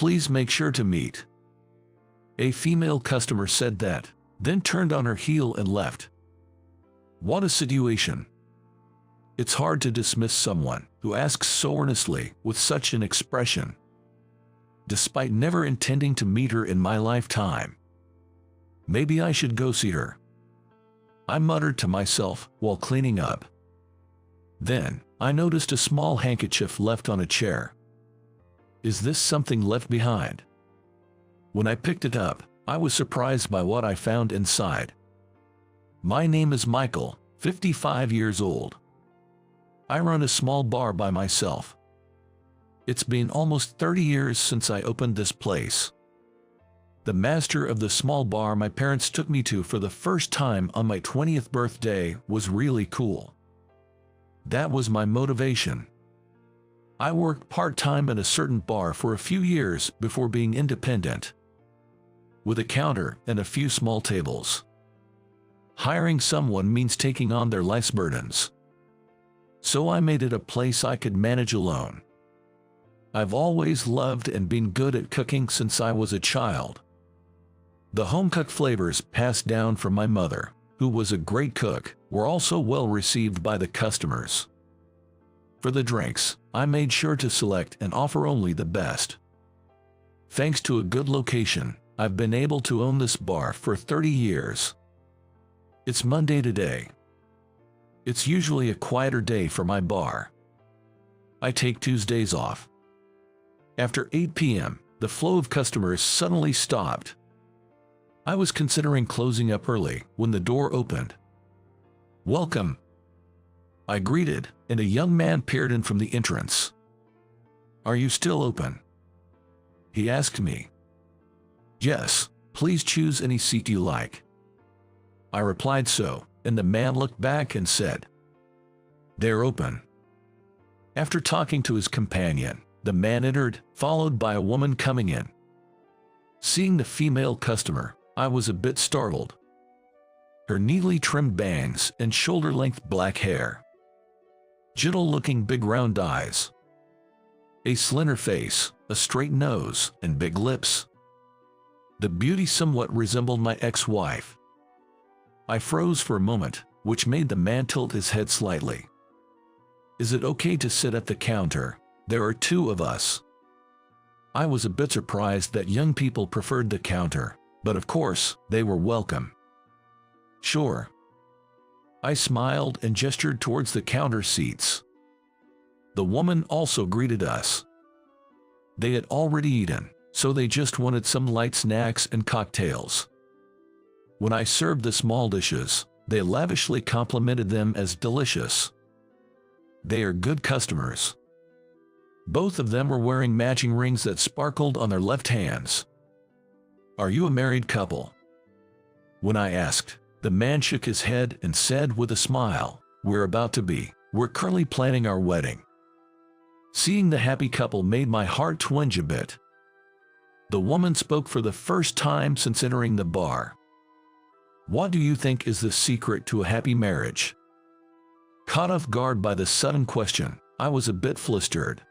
Please make sure to meet." A female customer said that, then turned on her heel and left. What a situation. It's hard to dismiss someone who asks so earnestly with such an expression, despite never intending to meet her in my lifetime. Maybe I should go see her, I muttered to myself while cleaning up. Then, I noticed a small handkerchief left on a chair. Is this something left behind? When I picked it up, I was surprised by what I found inside. My name is Michael, 55 years old. I run a small bar by myself. It's been almost 30 years since I opened this place. The master of the small bar my parents took me to for the first time on my 20th birthday was really cool. That was my motivation. I worked part-time at a certain bar for a few years before being independent, with a counter and a few small tables. Hiring someone means taking on their life's burdens. So I made it a place I could manage alone. I've always loved and been good at cooking since I was a child. The home-cooked flavors passed down from my mother, who was a great cook, were also well received by the customers. For the drinks, I made sure to select and offer only the best. Thanks to a good location, I've been able to own this bar for 30 years. It's Monday today. It's usually a quieter day for my bar. I take Tuesdays off. After 8 p.m., the flow of customers suddenly stopped. I was considering closing up early when the door opened. "Welcome," I greeted, and a young man peered in from the entrance. "Are you still open?" he asked me. "Yes, please choose any seat you like." I replied so, and the man looked back and said, "They're open." After talking to his companion, the man entered, followed by a woman coming in. Seeing the female customer, I was a bit startled. Her neatly trimmed bangs and shoulder-length black hair, gentle-looking big round eyes, a slender face, a straight nose, and big lips. The beauty somewhat resembled my ex-wife. I froze for a moment, which made the man tilt his head slightly. "Is it okay to sit at the counter? There are two of us." I was a bit surprised that young people preferred the counter, but of course, they were welcome. "Sure." I smiled and gestured towards the counter seats. The woman also greeted us. They had already eaten, so they just wanted some light snacks and cocktails. When I served the small dishes, they lavishly complimented them as delicious. They are good customers. Both of them were wearing matching rings that sparkled on their left hands. "Are you a married couple?" When I asked, the man shook his head and said with a smile, "We're about to be. We're currently planning our wedding." Seeing the happy couple made my heart twinge a bit. The woman spoke for the first time since entering the bar. "What do you think is the secret to a happy marriage?" Caught off guard by the sudden question, I was a bit flustered.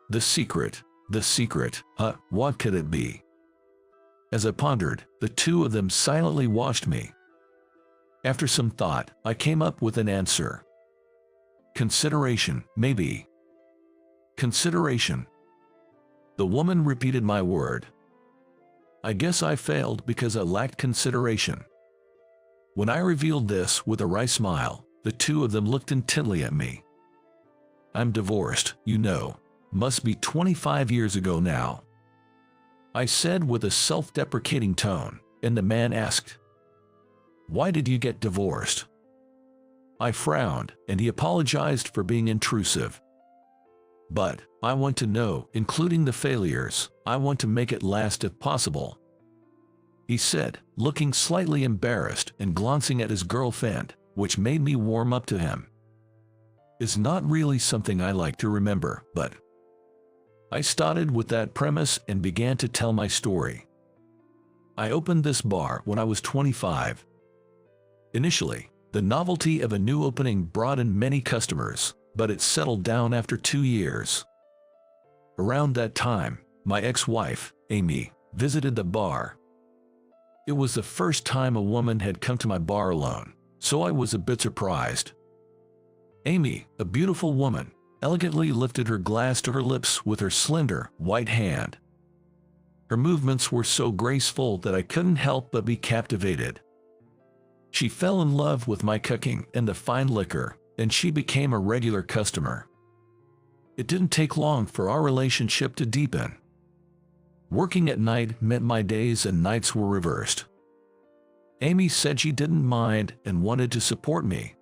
The secret, what could it be? As I pondered, the two of them silently watched me. After some thought, I came up with an answer. "Consideration, maybe." "Consideration." The woman repeated my word. I guess I failed because I lacked consideration. When I revealed this with a wry smile, the two of them looked intently at me. "I'm divorced, you know. Must be 25 years ago now," I said with a self-deprecating tone, and the man asked, "Why did you get divorced?" I frowned, and he apologized for being intrusive. "But I want to know, including the failures. I want to make it last if possible," he said, looking slightly embarrassed and glancing at his girlfriend, which made me warm up to him. It's not really something I like to remember, but I started with that premise and began to tell my story. I opened this bar when I was 25. Initially, the novelty of a new opening brought in many customers, but it settled down after 2 years. Around that time, my ex-wife, Amy, visited the bar. It was the first time a woman had come to my bar alone, so I was a bit surprised. Amy, a beautiful woman, elegantly lifted her glass to her lips with her slender, white hand. Her movements were so graceful that I couldn't help but be captivated. She fell in love with my cooking and the fine liquor, and she became a regular customer. It didn't take long for our relationship to deepen. Working at night meant my days and nights were reversed. Amy said she didn't mind and wanted to support me.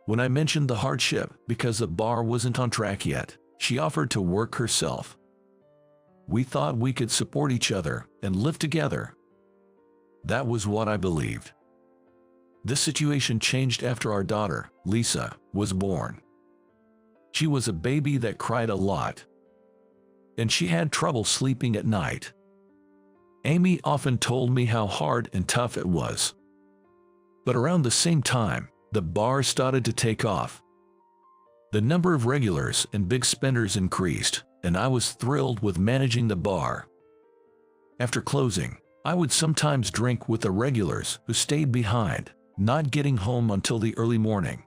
When I mentioned the hardship because the bar wasn't on track yet, she offered to work herself. We thought we could support each other and live together. That was what I believed. This situation changed after our daughter, Lisa, was born. She was a baby that cried a lot, and she had trouble sleeping at night. Amy often told me how hard and tough it was. But around the same time, the bar started to take off. The number of regulars and big spenders increased, and I was thrilled with managing the bar. After closing, I would sometimes drink with the regulars who stayed behind, not getting home until the early morning.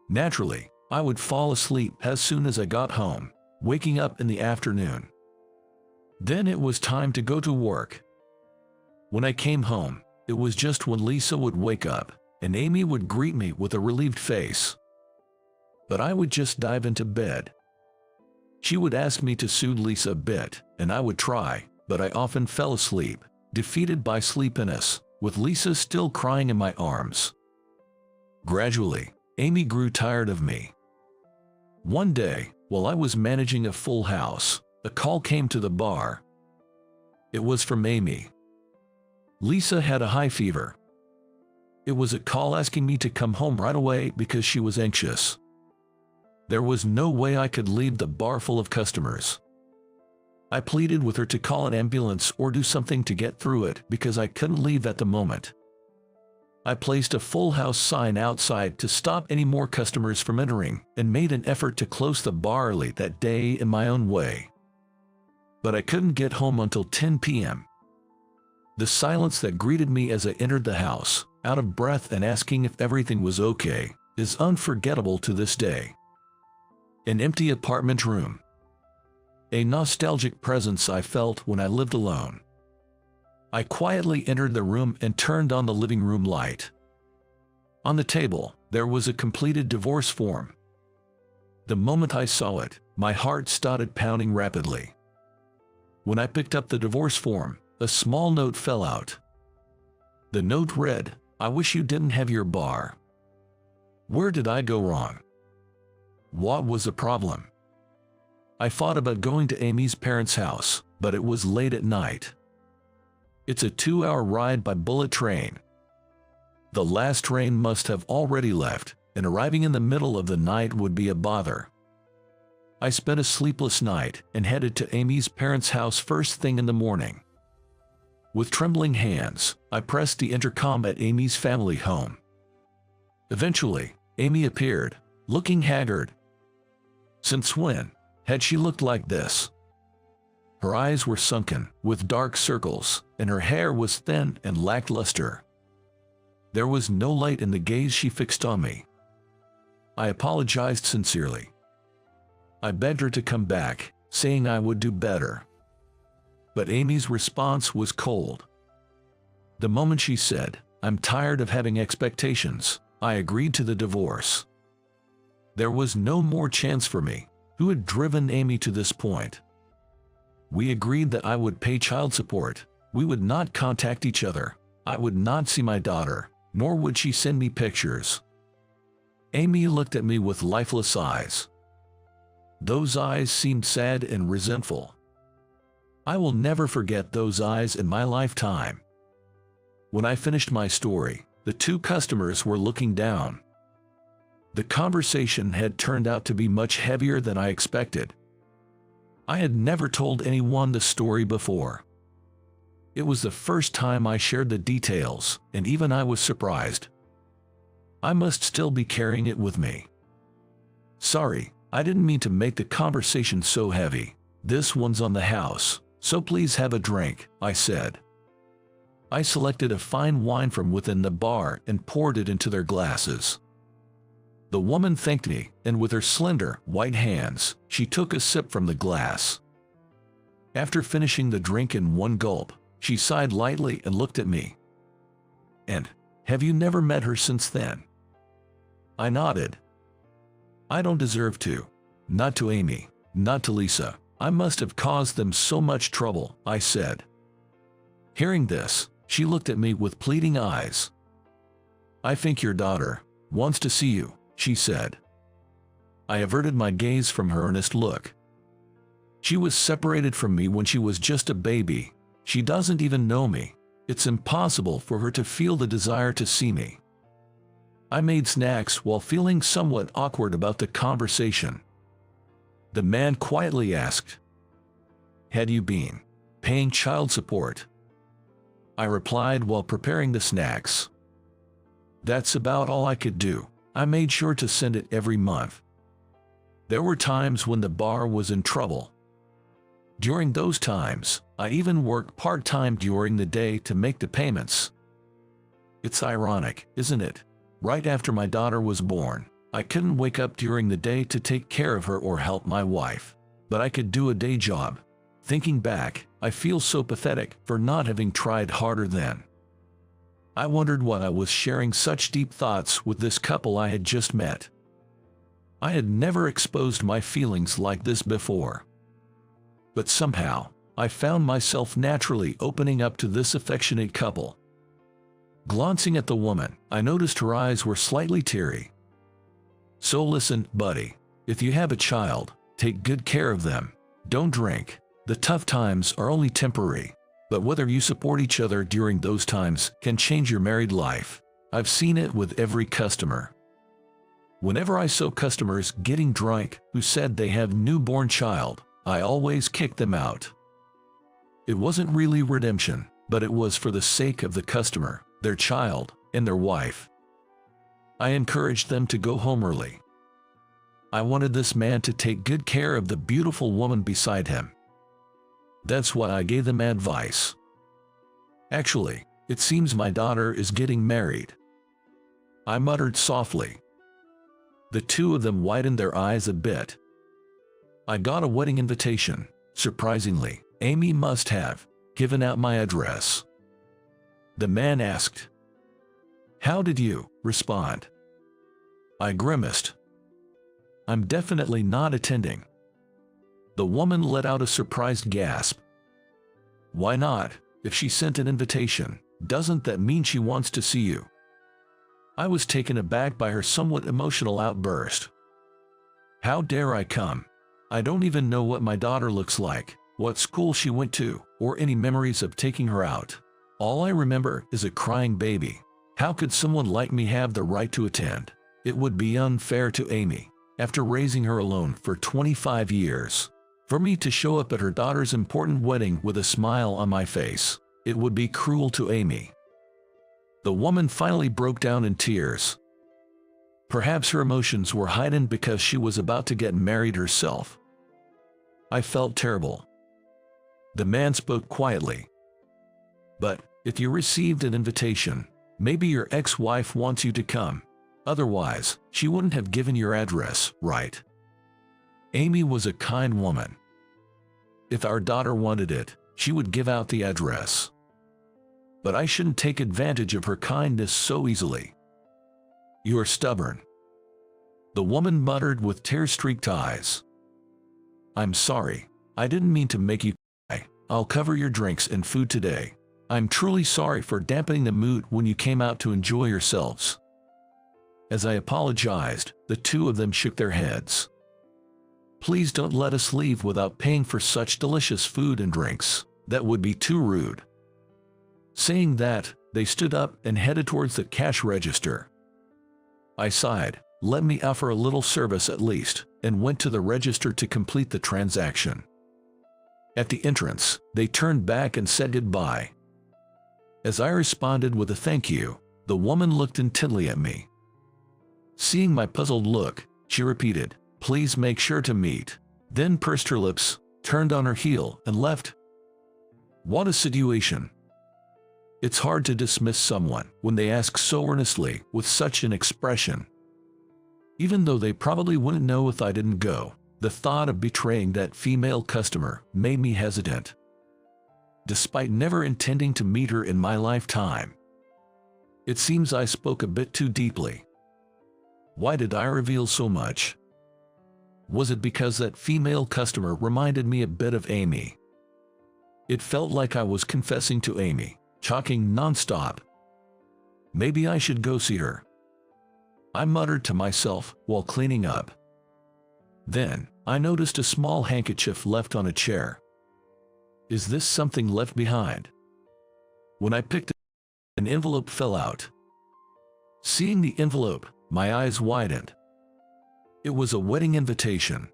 Naturally, I would fall asleep as soon as I got home, waking up in the afternoon. Then it was time to go to work. When I came home, it was just when Lisa would wake up, and Amy would greet me with a relieved face. But I would just dive into bed. She would ask me to soothe Lisa a bit, and I would try, but I often fell asleep, defeated by sleepiness, with Lisa still crying in my arms. Gradually, Amy grew tired of me. One day, while I was managing a full house, a call came to the bar. It was from Amy. Lisa had a high fever. It was a call asking me to come home right away because she was anxious. There was no way I could leave the bar full of customers. I pleaded with her to call an ambulance or do something to get through it because I couldn't leave at the moment. I placed a full house sign outside to stop any more customers from entering and made an effort to close the bar early that day in my own way. But I couldn't get home until 10 p.m. The silence that greeted me as I entered the house, out of breath and asking if everything was okay, is unforgettable to this day. An empty apartment room. A nostalgic presence I felt when I lived alone. I quietly entered the room and turned on the living room light. On the table, there was a completed divorce form. The moment I saw it, my heart started pounding rapidly. When I picked up the divorce form, a small note fell out. The note read, "I wish you didn't have your bar." Where did I go wrong? What was the problem? I thought about going to Amy's parents' house, but it was late at night. It's a 2-hour ride by bullet train. The last train must have already left, and arriving in the middle of the night would be a bother. I spent a sleepless night and headed to Amy's parents' house first thing in the morning. With trembling hands, I pressed the intercom at Amy's family home. Eventually, Amy appeared, looking haggard. Since when had she looked like this? Her eyes were sunken, with dark circles, and her hair was thin and lacked luster. There was no light in the gaze she fixed on me. I apologized sincerely. I begged her to come back, saying I would do better. But Amy's response was cold. The moment she said, "I'm tired of having expectations," I agreed to the divorce. There was no more chance for me, who had driven Amy to this point. We agreed that I would pay child support, we would not contact each other, I would not see my daughter, nor would she send me pictures. Amy looked at me with lifeless eyes. Those eyes seemed sad and resentful. I will never forget those eyes in my lifetime. When I finished my story, the two customers were looking down. The conversation had turned out to be much heavier than I expected. I had never told anyone the story before. It was the first time I shared the details, and even I was surprised. I must still be carrying it with me. Sorry, I didn't mean to make the conversation so heavy. "This one's on the house, so please have a drink," I said. I selected a fine wine from within the bar and poured it into their glasses. The woman thanked me, and with her slender, white hands, she took a sip from the glass. After finishing the drink in one gulp, she sighed lightly and looked at me. "And have you never met her since then?" I nodded. "I don't deserve to. Not to Amy, not to Lisa. I must have caused them so much trouble," I said. Hearing this, she looked at me with pleading eyes. "I think your daughter wants to see you," she said. I averted my gaze from her earnest look. "She was separated from me when she was just a baby. She doesn't even know me. It's impossible for her to feel the desire to see me." I made snacks while feeling somewhat awkward about the conversation. The man quietly asked, "Had you been paying child support?" I replied while preparing the snacks. "That's about all I could do. I made sure to send it every month. There were times when the bar was in trouble. During those times, I even worked part-time during the day to make the payments." It's ironic, isn't it? Right after my daughter was born, I couldn't wake up during the day to take care of her or help my wife, but I could do a day job. Thinking back, I feel so pathetic for not having tried harder then. I wondered why I was sharing such deep thoughts with this couple I had just met. I had never exposed my feelings like this before. But somehow, I found myself naturally opening up to this affectionate couple. Glancing at the woman, I noticed her eyes were slightly teary. "So listen, buddy, if you have a child, take good care of them. Don't drink. The tough times are only temporary, but whether you support each other during those times can change your married life. I've seen it with every customer. Whenever I saw customers getting drunk who said they have newborn child, I always kicked them out. It wasn't really redemption, but it was for the sake of the customer, their child, and their wife. I encouraged them to go home early. I wanted this man to take good care of the beautiful woman beside him. That's why I gave them advice. Actually, it seems my daughter is getting married." I muttered softly. The two of them widened their eyes a bit. "I got a wedding invitation. Surprisingly, Amy must have given out my address." The man asked. "How did you respond?" I grimaced. "I'm definitely not attending." The woman let out a surprised gasp. "Why not? If she sent an invitation, doesn't that mean she wants to see you?" I was taken aback by her somewhat emotional outburst. "How dare I come? I don't even know what my daughter looks like, what school she went to, or any memories of taking her out. All I remember is a crying baby. How could someone like me have the right to attend? It would be unfair to Amy, after raising her alone for 25 years. For me to show up at her daughter's important wedding with a smile on my face, it would be cruel to Amy." The woman finally broke down in tears. Perhaps her emotions were heightened because she was about to get married herself. I felt terrible. The man spoke quietly. "But if you received an invitation, maybe your ex-wife wants you to come. Otherwise, she wouldn't have given your address, right? Amy was a kind woman. If our daughter wanted it, she would give out the address. But I shouldn't take advantage of her kindness so easily." "You're stubborn," the woman muttered with tear-streaked eyes. "I'm sorry. I didn't mean to make you cry. I'll cover your drinks and food today. I'm truly sorry for dampening the mood when you came out to enjoy yourselves." As I apologized, the two of them shook their heads. "Please don't let us leave without paying for such delicious food and drinks. That would be too rude." Saying that, they stood up and headed towards the cash register. I sighed, "Let me offer a little service at least," and went to the register to complete the transaction. At the entrance, they turned back and said goodbye. As I responded with a thank you, the woman looked intently at me. Seeing my puzzled look, she repeated, "Please make sure to meet," then pursed her lips, turned on her heel, and left. What a situation. It's hard to dismiss someone when they ask so earnestly with such an expression. Even though they probably wouldn't know if I didn't go, the thought of betraying that female customer made me hesitant. Despite never intending to meet her in my lifetime, it seems I spoke a bit too deeply. Why did I reveal so much? Was it because that female customer reminded me a bit of Amy? It felt like I was confessing to Amy, talking non-stop. Maybe I should go see her, I muttered to myself while cleaning up. Then, I noticed a small handkerchief left on a chair. Is this something left behind? When I picked it, an envelope fell out. Seeing the envelope, my eyes widened. It was a wedding invitation.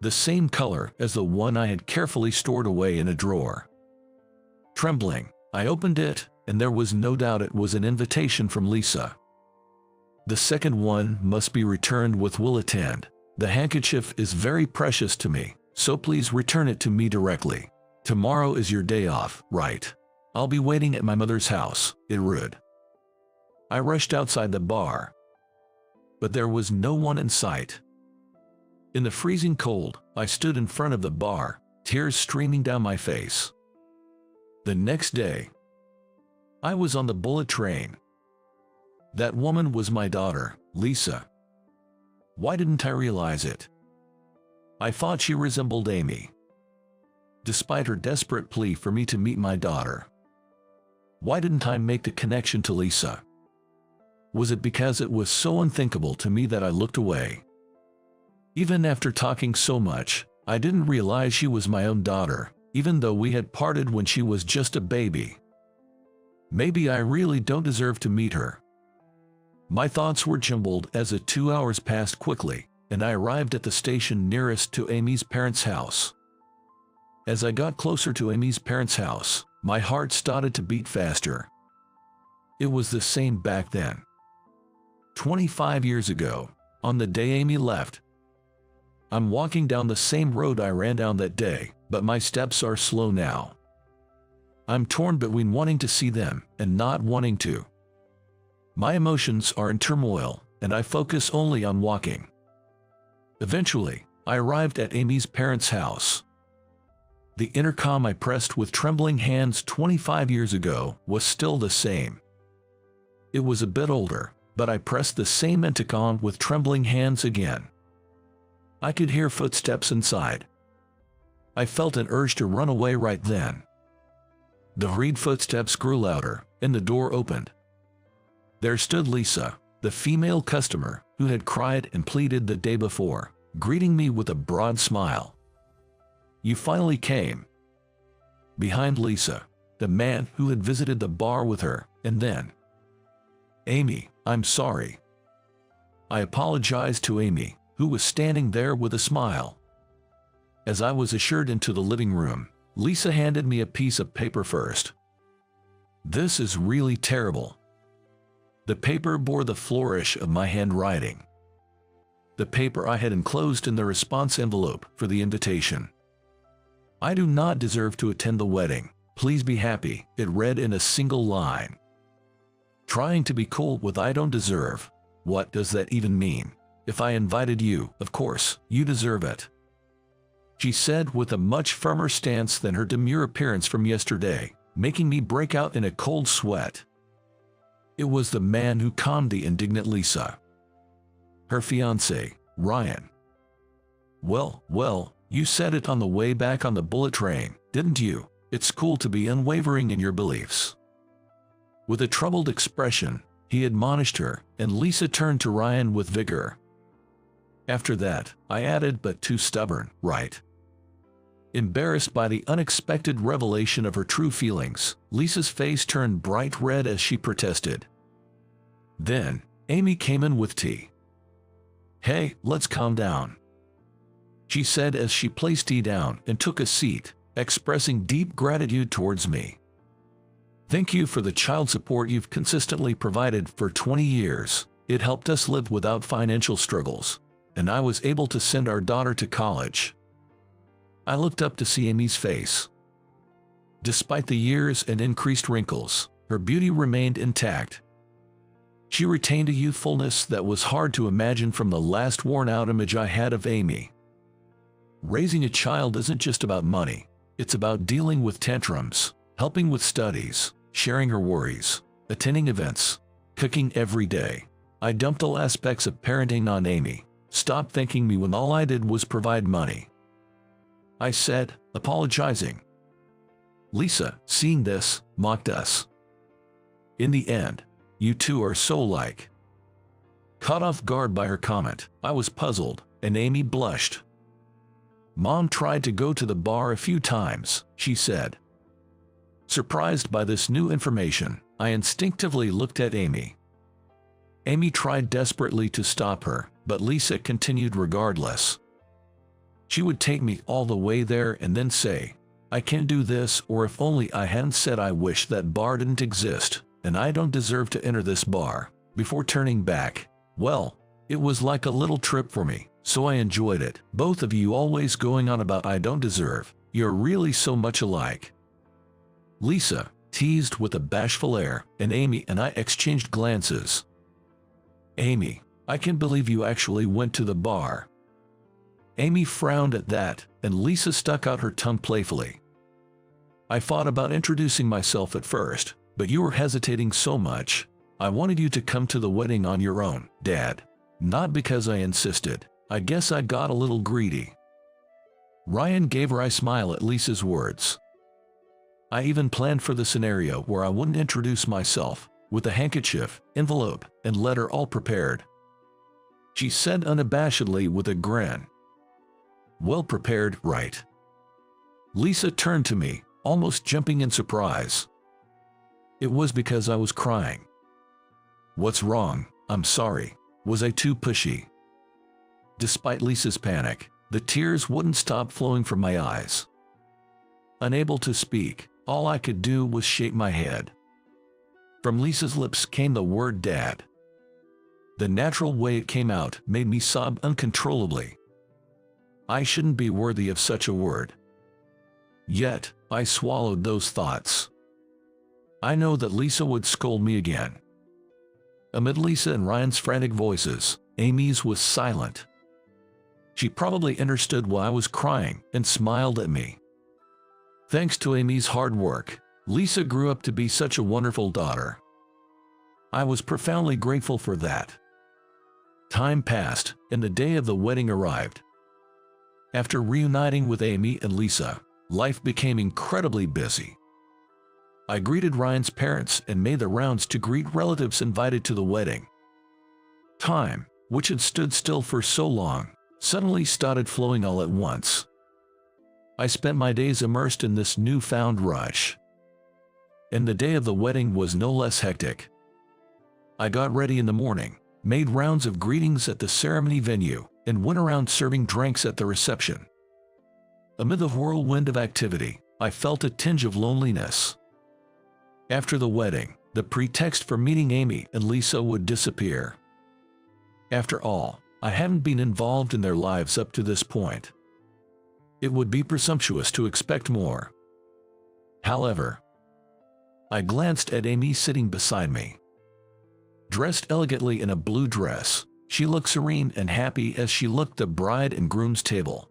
The same color as the one I had carefully stored away in a drawer. Trembling, I opened it, and there was no doubt it was an invitation from Lisa. The second one must be returned with "will attend. The handkerchief is very precious to me, so please return it to me directly. Tomorrow is your day off, right? I'll be waiting at my mother's house," it read. I rushed outside the bar, but there was no one in sight. In the freezing cold, I stood in front of the bar, tears streaming down my face. The next day, I was on the bullet train. That woman was my daughter, Lisa. Why didn't I realize it? I thought she resembled Amy. Despite her desperate plea for me to meet my daughter, why didn't I make the connection to Lisa? Was it because it was so unthinkable to me that I looked away? Even after talking so much, I didn't realize she was my own daughter, even though we had parted when she was just a baby. Maybe I really don't deserve to meet her. My thoughts were jumbled as the 2 hours passed quickly, and I arrived at the station nearest to Amy's parents' house. As I got closer to Amy's parents' house, my heart started to beat faster. It was the same back then. 25 years ago, on the day Amy left. I'm walking down the same road I ran down that day, but my steps are slow now. I'm torn between wanting to see them and not wanting to. My emotions are in turmoil, and I focus only on walking. Eventually, I arrived at Amy's parents' house. The intercom I pressed with trembling hands 25 years ago was still the same. It was a bit older, but I pressed the same intercom with trembling hands again. I could hear footsteps inside. I felt an urge to run away right then. The hurried footsteps grew louder, and the door opened. There stood Lisa, the female customer who had cried and pleaded the day before, greeting me with a broad smile. "You finally came." Behind Lisa, the man who had visited the bar with her, and then, "Amy, I'm sorry." I apologized to Amy, who was standing there with a smile. As I was ushered into the living room, Lisa handed me a piece of paper first. "This is really terrible." The paper bore the flourish of my handwriting. The paper I had enclosed in the response envelope for the invitation. "I do not deserve to attend the wedding. Please be happy," it read in a single line. Trying to be cool with "I don't deserve." What does that even mean? If I invited you, of course, you deserve it. She said with a much firmer stance than her demure appearance from yesterday, making me break out in a cold sweat. It was the man who calmed the indignant Lisa. Her fiancé, Ryan. Well, you said it on the way back on the bullet train, didn't you? It's cool to be unwavering in your beliefs. With a troubled expression, he admonished her, and Lisa turned to Ryan with vigor. After that, I added, "but too stubborn, right?" Embarrassed by the unexpected revelation of her true feelings, Lisa's face turned bright red as she protested. Then, Amy came in with tea. "Hey, let's calm down," she said as she placed tea down and took a seat, expressing deep gratitude towards me. "Thank you for the child support you've consistently provided for 20 years. It helped us live without financial struggles, and I was able to send our daughter to college." I looked up to see Amy's face. Despite the years and increased wrinkles, her beauty remained intact. She retained a youthfulness that was hard to imagine from the last worn-out image I had of Amy. Raising a child isn't just about money. It's about dealing with tantrums, helping with studies, sharing her worries, attending events, cooking every day. I dumped all aspects of parenting on Amy. Stop thanking me when all I did was provide money, I said, apologizing. Lisa, seeing this, mocked us. In the end, you two are so alike. Caught off guard by her comment, I was puzzled, and Amy blushed. Mom tried to go to the bar a few times, she said. Surprised by this new information, I instinctively looked at Amy. Amy tried desperately to stop her, but Lisa continued regardless. She would take me all the way there and then say, I can't do this, or if only I hadn't said I wish that bar didn't exist, and I don't deserve to enter this bar, before turning back. Well, it was like a little trip for me, so I enjoyed it. Both of you always going on about I don't deserve. You're really so much alike. Lisa teased with a bashful air, and Amy and I exchanged glances. Amy, I can't believe you actually went to the bar. Amy frowned at that, and Lisa stuck out her tongue playfully. I thought about introducing myself at first, but you were hesitating so much. I wanted you to come to the wedding on your own, Dad. Not because I insisted. I guess I got a little greedy. Ryan gave her a smile at Lisa's words. I even planned for the scenario where I wouldn't introduce myself, with a handkerchief, envelope, and letter all prepared. She said unabashedly with a grin. Well prepared, right? Lisa turned to me, almost jumping in surprise. It was because I was crying. What's wrong? I'm sorry. Was I too pushy? Despite Lisa's panic, the tears wouldn't stop flowing from my eyes. Unable to speak, all I could do was shake my head. From Lisa's lips came the word Dad. The natural way it came out made me sob uncontrollably. I shouldn't be worthy of such a word. Yet, I swallowed those thoughts. I know that Lisa would scold me again. Amid Lisa and Ryan's frantic voices, Amy's was silent. She probably understood why I was crying and smiled at me. Thanks to Amy's hard work, Lisa grew up to be such a wonderful daughter. I was profoundly grateful for that. Time passed, and the day of the wedding arrived. After reuniting with Amy and Lisa, life became incredibly busy. I greeted Ryan's parents and made the rounds to greet relatives invited to the wedding. Time, which had stood still for so long, suddenly started flowing all at once. I spent my days immersed in this newfound rush. And the day of the wedding was no less hectic. I got ready in the morning, made rounds of greetings at the ceremony venue, and went around serving drinks at the reception. Amid the whirlwind of activity, I felt a tinge of loneliness. After the wedding, the pretext for meeting Amy and Lisa would disappear. After all, I hadn't been involved in their lives up to this point. It would be presumptuous to expect more. However, I glanced at Amy sitting beside me. Dressed elegantly in a blue dress, she looked serene and happy as she looked at the bride and groom's table.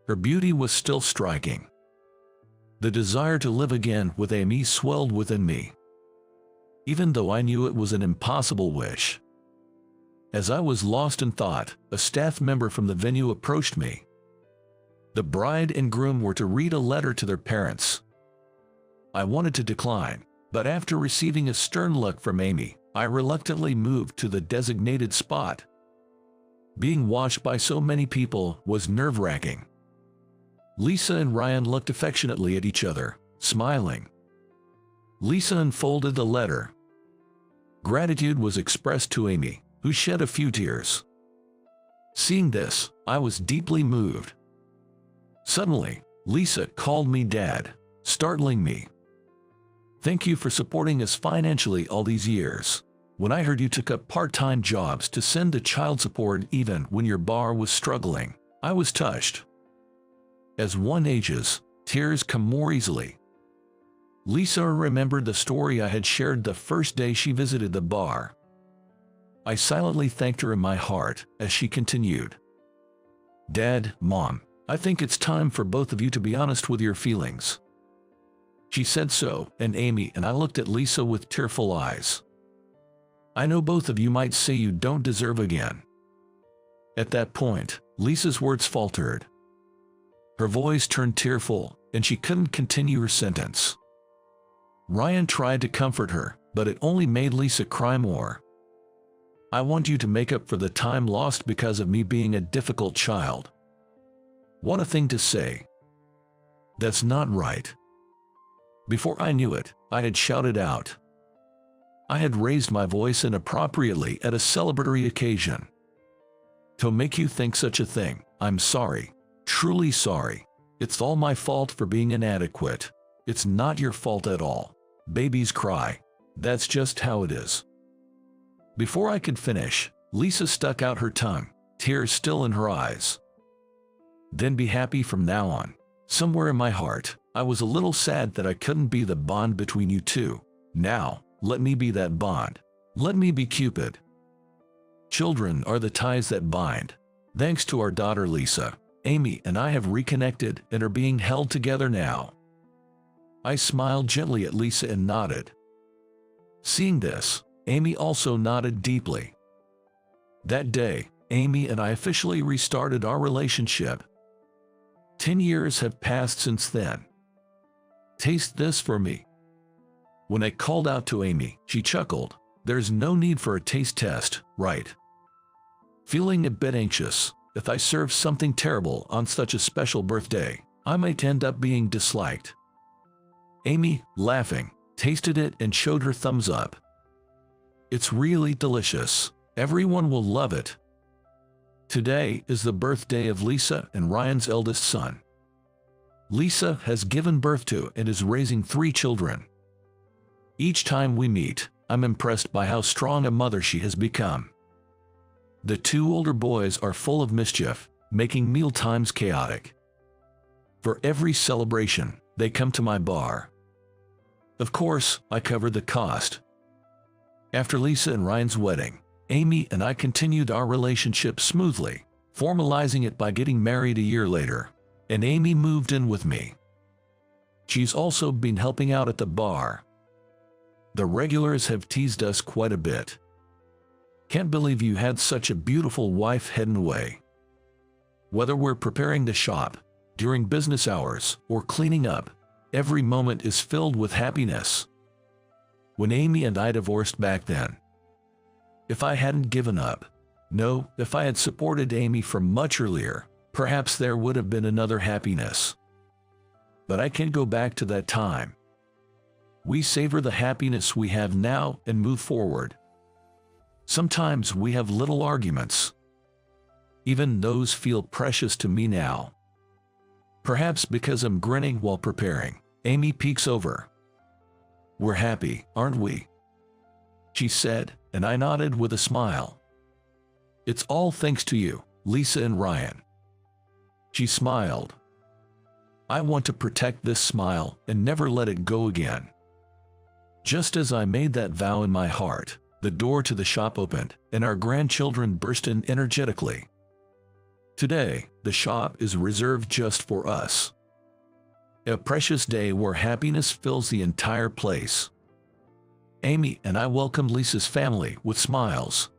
Her beauty was still striking. The desire to live again with Amy swelled within me, even though I knew it was an impossible wish. As I was lost in thought, a staff member from the venue approached me. The bride and groom were to read a letter to their parents. I wanted to decline, but after receiving a stern look from Amy, I reluctantly moved to the designated spot. Being watched by so many people was nerve-wracking. Lisa and Ryan looked affectionately at each other, smiling. Lisa unfolded the letter. Gratitude was expressed to Amy, who shed a few tears. Seeing this, I was deeply moved. Suddenly, Lisa called me Dad, startling me. Thank you for supporting us financially all these years. When I heard you took up part-time jobs to send the child support even when your bar was struggling, I was touched. As one ages, tears come more easily. Lisa remembered the story I had shared the first day she visited the bar. I silently thanked her in my heart as she continued. "Dad, Mom, I think it's time for both of you to be honest with your feelings." She said so, and Amy and I looked at Lisa with tearful eyes. "I know both of you might say you don't deserve again." At that point, Lisa's words faltered. Her voice turned tearful, and she couldn't continue her sentence. Ryan tried to comfort her, but it only made Lisa cry more. "I want you to make up for the time lost because of me being a difficult child." What a thing to say. That's not right. Before I knew it, I had shouted out. I had raised my voice inappropriately at a celebratory occasion. "To make you think such a thing, I'm sorry. Truly sorry. It's all my fault for being inadequate. It's not your fault at all. Babies cry. That's just how it is." Before I could finish, Lisa stuck out her tongue, tears still in her eyes. "Then be happy from now on." Somewhere in my heart, I was a little sad that I couldn't be the bond between you two. Now, let me be that bond. Let me be Cupid. Children are the ties that bind. Thanks to our daughter Lisa, Amy and I have reconnected and are being held together now. I smiled gently at Lisa and nodded. Seeing this, Amy also nodded deeply. That day, Amy and I officially restarted our relationship. 10 years have passed since then. Taste this for me. When I called out to Amy, she chuckled. There's no need for a taste test, right? Feeling a bit anxious, if I serve something terrible on such a special birthday, I might end up being disliked. Amy, laughing, tasted it and showed her thumbs up. It's really delicious. Everyone will love it. Today is the birthday of Lisa and Ryan's eldest son. Lisa has given birth to and is raising 3 children. Each time we meet, I'm impressed by how strong a mother she has become. The 2 older boys are full of mischief, making meal times chaotic. For every celebration, they come to my bar. Of course, I cover the cost. After Lisa and Ryan's wedding, Amy and I continued our relationship smoothly, formalizing it by getting married a year later, and Amy moved in with me. She's also been helping out at the bar. The regulars have teased us quite a bit. Can't believe you had such a beautiful wife hidden away. Whether we're preparing the shop, during business hours, or cleaning up, every moment is filled with happiness. When Amy and I divorced back then, if I hadn't given up, no, if I had supported Amy from much earlier, perhaps there would have been another happiness. But I can't go back to that time. We savor the happiness we have now and move forward. Sometimes we have little arguments. Even those feel precious to me now. Perhaps because I'm grinning while preparing, Amy peeks over. We're happy, aren't we? She said, and I nodded with a smile. It's all thanks to you, Lisa and Ryan. She smiled. I want to protect this smile and never let it go again. Just as I made that vow in my heart, the door to the shop opened, and our grandchildren burst in energetically. Today, the shop is reserved just for us. A precious day where happiness fills the entire place. Amy and I welcomed Lisa's family with smiles.